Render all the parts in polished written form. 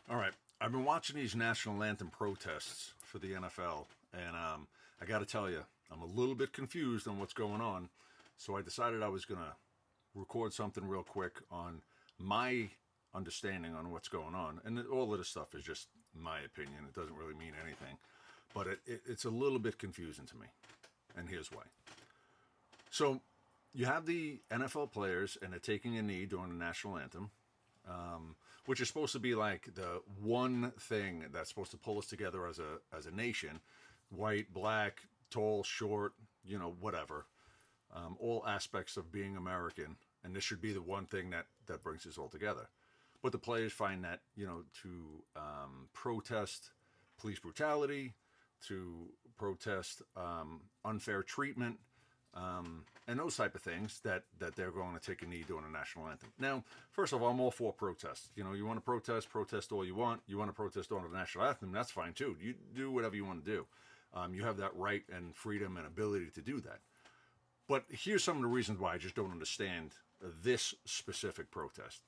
All right. I've been watching these national anthem protests for the NFL, and I got to tell you, I'm a little bit confused on what's going on. So I decided I was going to record something real quick on my understanding on what's going on. And all of this stuff is just my opinion. It doesn't really mean anything. But it's a little bit confusing to me. And here's why. So you have the NFL players, and they're taking a knee during the national anthem, which is supposed to be like the one thing that's supposed to pull us together as a nation, white, black, tall, short, whatever, all aspects of being American, and this should be the one thing that brings us all together. But the players find that to protest police brutality, to protest unfair treatment, and those type of things that they're going to take a knee during the national anthem. Now, first of all, I'm all for protests. You want to protest all you want. You want to protest on the national anthem, that's fine too. You do whatever you want to do. You have that right and freedom and ability to do that. But here's some of the reasons why I just don't understand this specific protest.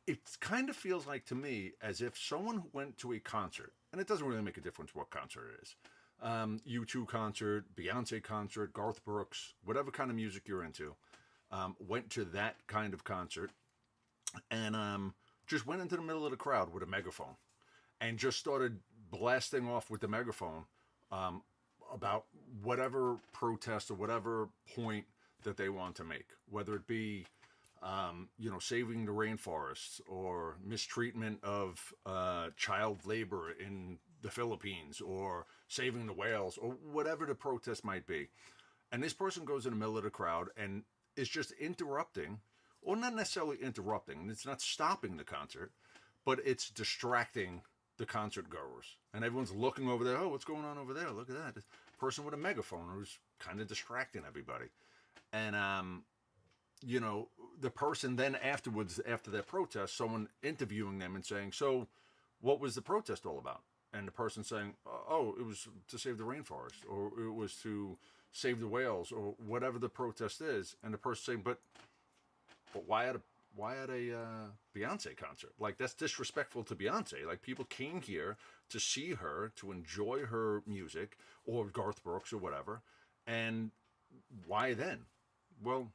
It kind of feels like to me as if someone went to a concert, and it doesn't really make a difference what concert it is. U2 concert, Beyonce concert, Garth Brooks, whatever kind of music you're into, went to that kind of concert and just went into the middle of the crowd with a megaphone and just started blasting off with the megaphone about whatever protest or whatever point that they want to make, whether it be saving the rainforests or mistreatment of child labor in the Philippines or saving the whales or whatever the protest might be. And this person goes in the middle of the crowd and is just interrupting, or not necessarily interrupting, it's not stopping the concert, but it's distracting the concert goers. And everyone's looking over there, oh, what's going on over there? Look at that. This person with a megaphone who's kind of distracting everybody. And the person then afterwards, after that protest, someone interviewing them and saying, so what was the protest all about? And the person saying, oh, it was to save the rainforest, or it was to save the whales, or whatever the protest is. And the person saying, but why at a Beyonce concert? Like, that's disrespectful to Beyonce. Like, people came here to see her, to enjoy her music, or Garth Brooks or whatever. And why then? Well,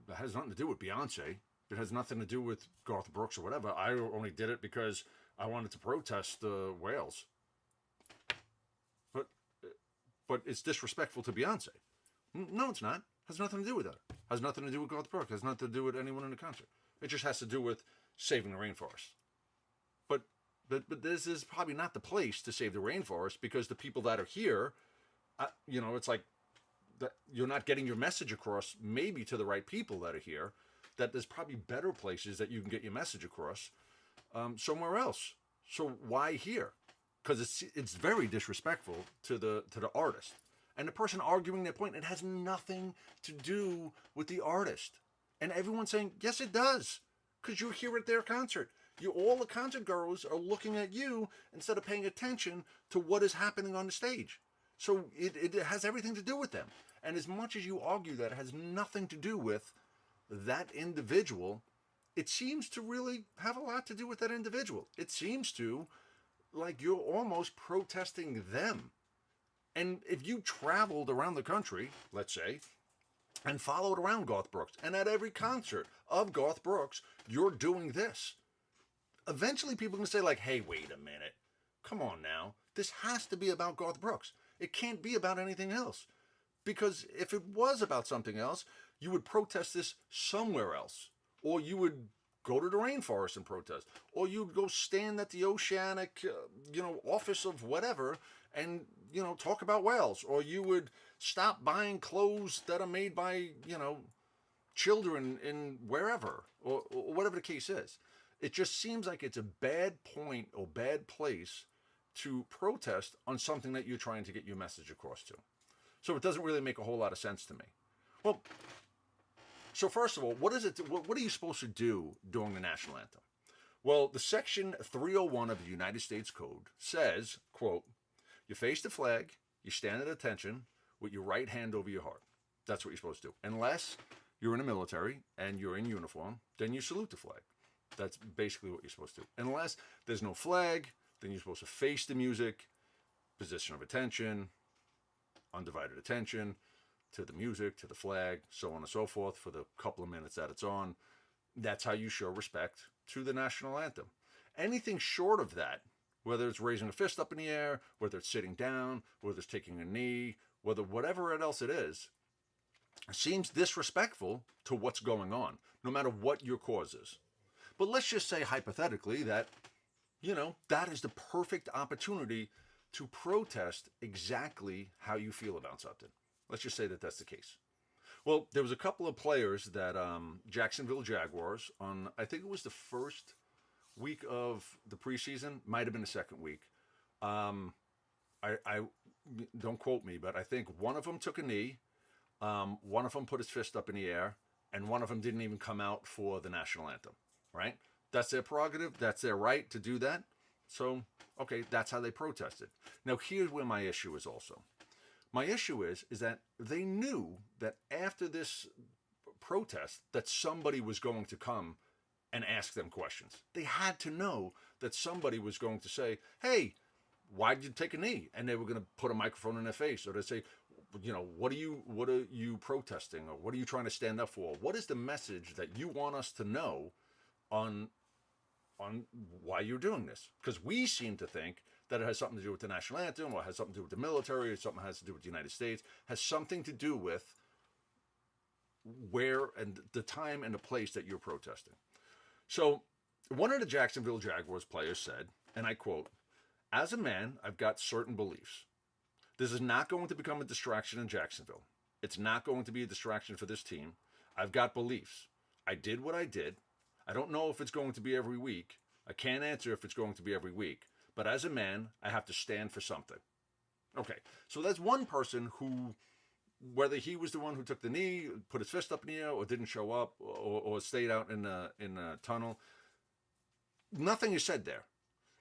that has nothing to do with Beyonce. It has nothing to do with Garth Brooks or whatever. I only did it because I wanted to protest the whales. But it's disrespectful to Beyonce. No, it's not. It has nothing to do with that. It has nothing to do with Garth Brooks. It has nothing to do with anyone in the concert. It just has to do with saving the rainforest. But this is probably not the place to save the rainforest, because the people that are here, it's like that you're not getting your message across maybe to the right people that are here, that there's probably better places that you can get your message across somewhere else. So why here? Because it's very disrespectful to the artist. And the person arguing their point, it has nothing to do with the artist. And everyone's saying, yes, it does, because you're here at their concert. All the concert goers are looking at you instead of paying attention to what is happening on the stage. So it has everything to do with them. And as much as you argue that it has nothing to do with that individual, it seems to really have a lot to do with that individual. It seems to, like, you're almost protesting them. And if you traveled around the country, let's say, and followed around Garth Brooks, and at every concert of Garth Brooks, you're doing this, eventually people are going to say, like, hey, wait a minute. Come on now. This has to be about Garth Brooks. It can't be about anything else. Because if it was about something else, you would protest this somewhere else. Or you would go to the rainforest and protest. Or you'd go stand at the oceanic, office of whatever and, talk about whales. Or you would stop buying clothes that are made by, children in wherever. Or whatever the case is. It just seems like it's a bad point or bad place to protest on something that you're trying to get your message across to. So it doesn't really make a whole lot of sense to me. Well, so first of all, what are you supposed to do during the national anthem? Well, the section 301 of the United States Code says, quote, you face the flag, you stand at attention with your right hand over your heart. That's what you're supposed to do. Unless you're in the military and you're in uniform, then you salute the flag. That's basically what you're supposed to do. Unless there's no flag, then you're supposed to face the music, position of attention, undivided attention to the music, to the flag, so on and so forth for the couple of minutes that it's on. That's how you show respect to the national anthem. Anything short of that, whether it's raising a fist up in the air, whether it's sitting down, whether it's taking a knee, whether whatever else it is, seems disrespectful to what's going on, no matter what your cause is. But let's just say hypothetically that, that is the perfect opportunity to protest exactly how you feel about something. Let's just say that that's the case. Well, there was a couple of players that Jacksonville Jaguars on, I think it was the first week of the preseason, might have been the second week. I don't quote me, but I think one of them took a knee, one of them put his fist up in the air, and one of them didn't even come out for the national anthem. Right? That's their prerogative. That's their right to do that. So, okay, that's how they protested. Now, here's where my issue is also. My issue is that they knew that after this protest that somebody was going to come and ask them questions. They had to know that somebody was going to say, hey, why did you take a knee? And they were going to put a microphone in their face, or they say, what are you protesting, or what are you trying to stand up for? What is the message that you want us to know on why you're doing this? Because we seem to think that it has something to do with the national anthem, or has something to do with the military, or something has to do with the United States, has something to do with where and the time and the place that you're protesting. So one of the Jacksonville Jaguars players said, and I quote, "As a man, I've got certain beliefs. This is not going to become a distraction in Jacksonville. It's not going to be a distraction for this team. I've got beliefs. I did what I did. I don't know if it's going to be every week. I can't answer if it's going to be every week. But as a man, I have to stand for something." Okay, so that's one person who, whether he was the one who took the knee, put his fist up in the air, or didn't show up, or stayed out in the tunnel, nothing is said there.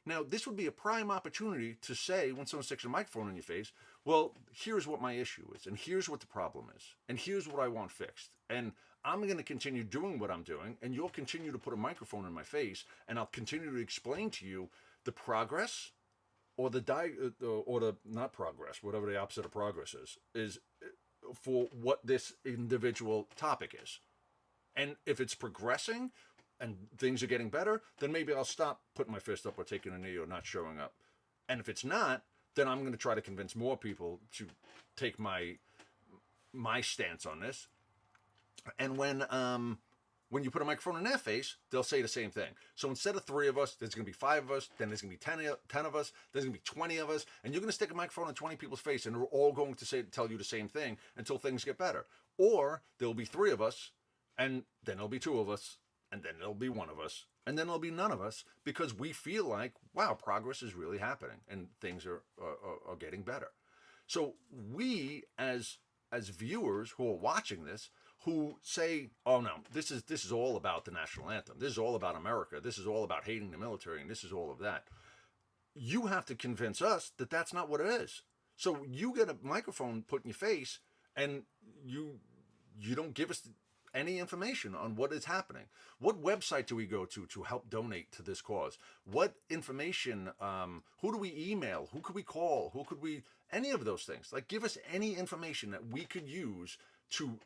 Now, this would be a prime opportunity to say, when someone sticks a microphone in your face, well, here's what my issue is, and here's what the problem is, and here's what I want fixed. And I'm going to continue doing what I'm doing, and you'll continue to put a microphone in my face, and I'll continue to explain to you the progress, or the not progress, whatever the opposite of progress is for what this individual topic is. And if it's progressing and things are getting better, then maybe I'll stop putting my fist up or taking a knee or not showing up. And if it's not, then I'm going to try to convince more people to take my stance on this. And when you put a microphone in their face, they'll say the same thing. So instead of 3 of us, there's going to be 5 of us, then there's going to be 10 of us, there's going to be 20 of us, and you're going to stick a microphone in 20 people's face, and they're all going to tell you the same thing until things get better. Or there'll be 3 of us, and then there'll be 2 of us, and then there'll be 1 of us, and then there'll be none of us, because we feel like, wow, progress is really happening, and things are getting better. So we, as viewers who are watching this, who say, oh no, this is all about the national anthem. This is all about America. This is all about hating the military, and this is all of that. You have to convince us that that's not what it is. So you get a microphone put in your face, and you don't give us any information on what is happening. What website do we go to help donate to this cause? What information, who do we email? Who could we call? Any of those things. Like, give us any information that we could use to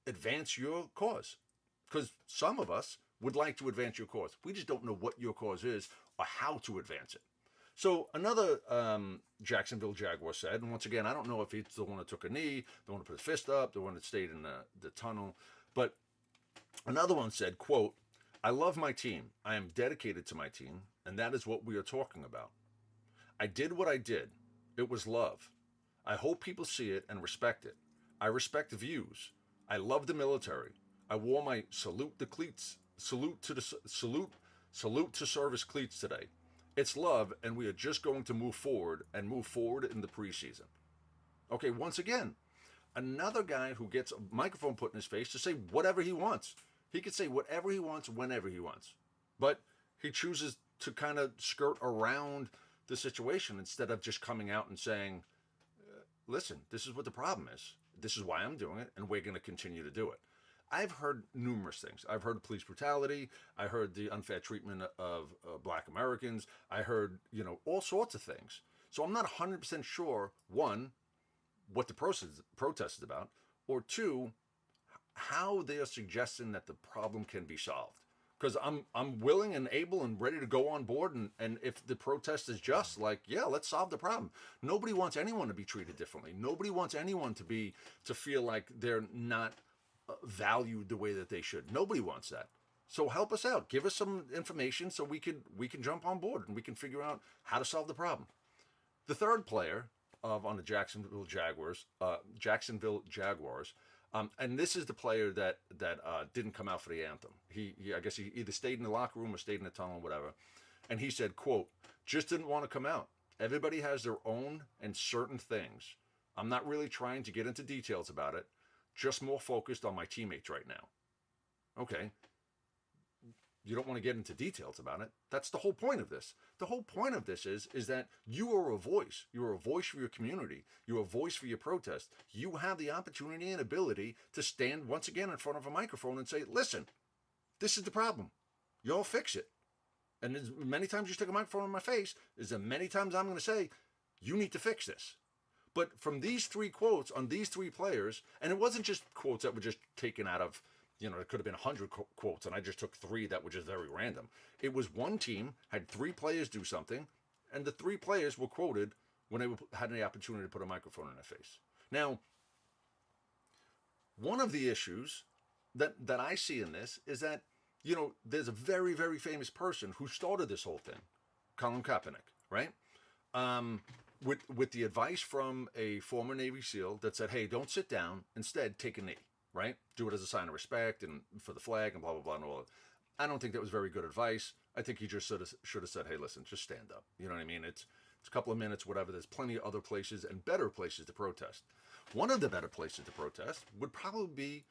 advance your cause. Because some of us would like to advance your cause. We just don't know what your cause is or how to advance it. So another Jacksonville Jaguar said, and once again, I don't know if he's the one that took a knee, the one that put his fist up, the one that stayed in the tunnel, but another one said, quote, "I love my team. I am dedicated to my team, and that is what we are talking about. I did what I did. It was love. I hope people see it and respect it. I respect the views. I love the military. I wore my salute to service cleats today. It's love, and we are just going to move forward in the preseason." Okay, once again, another guy who gets a microphone put in his face to say whatever he wants. He could say whatever he wants, whenever he wants. But he chooses to kind of skirt around the situation instead of just coming out and saying, listen, this is what the problem is. This is why I'm doing it, and we're going to continue to do it. I've heard numerous things. I've heard police brutality. I heard the unfair treatment of black Americans. I heard, all sorts of things. So I'm not 100% sure, one, what the protest is about, or two, how they are suggesting that the problem can be solved. Because I'm willing and able and ready to go on board, and if the protest is just, like, yeah, let's solve the problem. Nobody wants anyone to be treated differently. Nobody wants anyone to feel like they're not valued the way that they should. Nobody wants that. So help us out. Give us some information so we can jump on board and we can figure out how to solve the problem. The third player on the Jacksonville Jaguars, and this is the player that didn't come out for the anthem. He I guess he either stayed in the locker room or stayed in the tunnel, whatever. And he said, quote, "Just didn't want to come out. Everybody has their own and certain things. I'm not really trying to get into details about it. Just more focused on my teammates right now." Okay. You don't want to get into details about it. That's the whole point of this. The whole point of this is that you are a voice. You're a voice for your community. You're a voice for your protest. You have the opportunity and ability to stand once again in front of a microphone and say, listen, this is the problem. Y'all fix it. And as many times you stick a microphone in my face, as many times I'm going to say, you need to fix this. But from these three quotes on these three players, and it wasn't just quotes that were just taken out of, it could have been 100 quotes, and I just took three that were just very random. It was one team, had three players do something, and the three players were quoted when they had the opportunity to put a microphone in their face. Now, one of the issues that I see in this is that, there's a very, very famous person who started this whole thing, Colin Kaepernick, right? With the advice from a former Navy SEAL that said, hey, don't sit down, instead take a knee. Right? Do it as a sign of respect and for the flag and blah, blah, blah, and all that. I don't think that was very good advice. I think he just should have said, hey, listen, just stand up. You know what I mean? It's a couple of minutes, whatever. There's plenty of other places and better places to protest. One of the better places to protest would probably be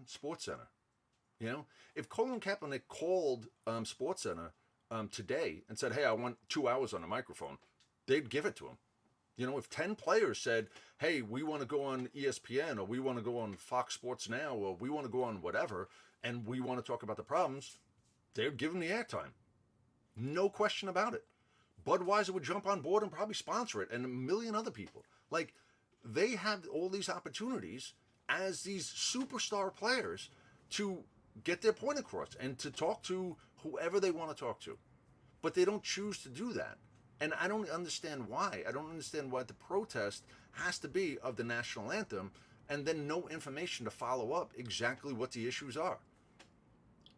Sports Center. If Colin Kaepernick called Sports Center today and said, hey, I want 2 hours on a microphone, they'd give it to him. If 10 players said, hey, we want to go on ESPN, or we want to go on Fox Sports Now, or we want to go on whatever, and we want to talk about the problems, they would give them the airtime. No question about it. Budweiser would jump on board and probably sponsor it, and a million other people. Like, they have all these opportunities as these superstar players to get their point across and to talk to whoever they want to talk to. But they don't choose to do that. And I don't understand why. I don't understand why the protest has to be of the national anthem and then no information to follow up exactly what the issues are.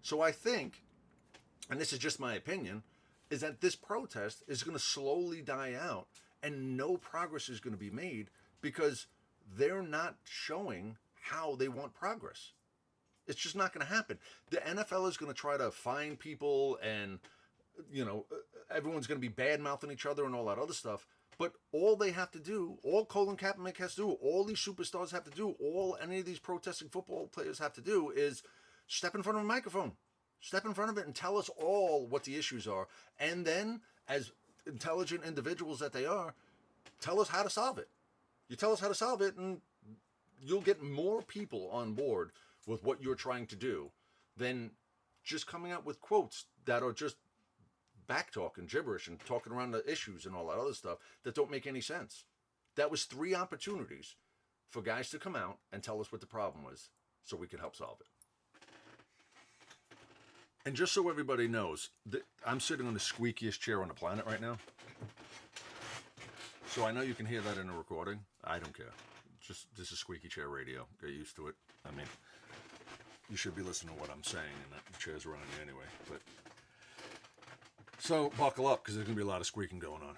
So I think, and this is just my opinion, is that this protest is going to slowly die out and no progress is going to be made because they're not showing how they want progress. It's just not going to happen. The NFL is going to try to find people and everyone's going to be bad-mouthing each other and all that other stuff. But all they have to do, all Colin Kaepernick has to do, all these superstars have to do, all any of these protesting football players have to do is step in front of a microphone. Step in front of it and tell us all what the issues are. And then, as intelligent individuals that they are, tell us how to solve it. You tell us how to solve it, and you'll get more people on board with what you're trying to do than just coming up with quotes that are just backtalk and gibberish and talking around the issues and all that other stuff that don't make any sense. That was three opportunities for guys to come out and tell us what the problem was so we could help solve it. And just so everybody knows, I'm sitting on the squeakiest chair on the planet right now. So I know you can hear that in the recording. I don't care. This is squeaky chair radio. Get used to it. I mean, you should be listening to what I'm saying, and the chair's around you anyway. But so buckle up, because there's going to be a lot of squeaking going on.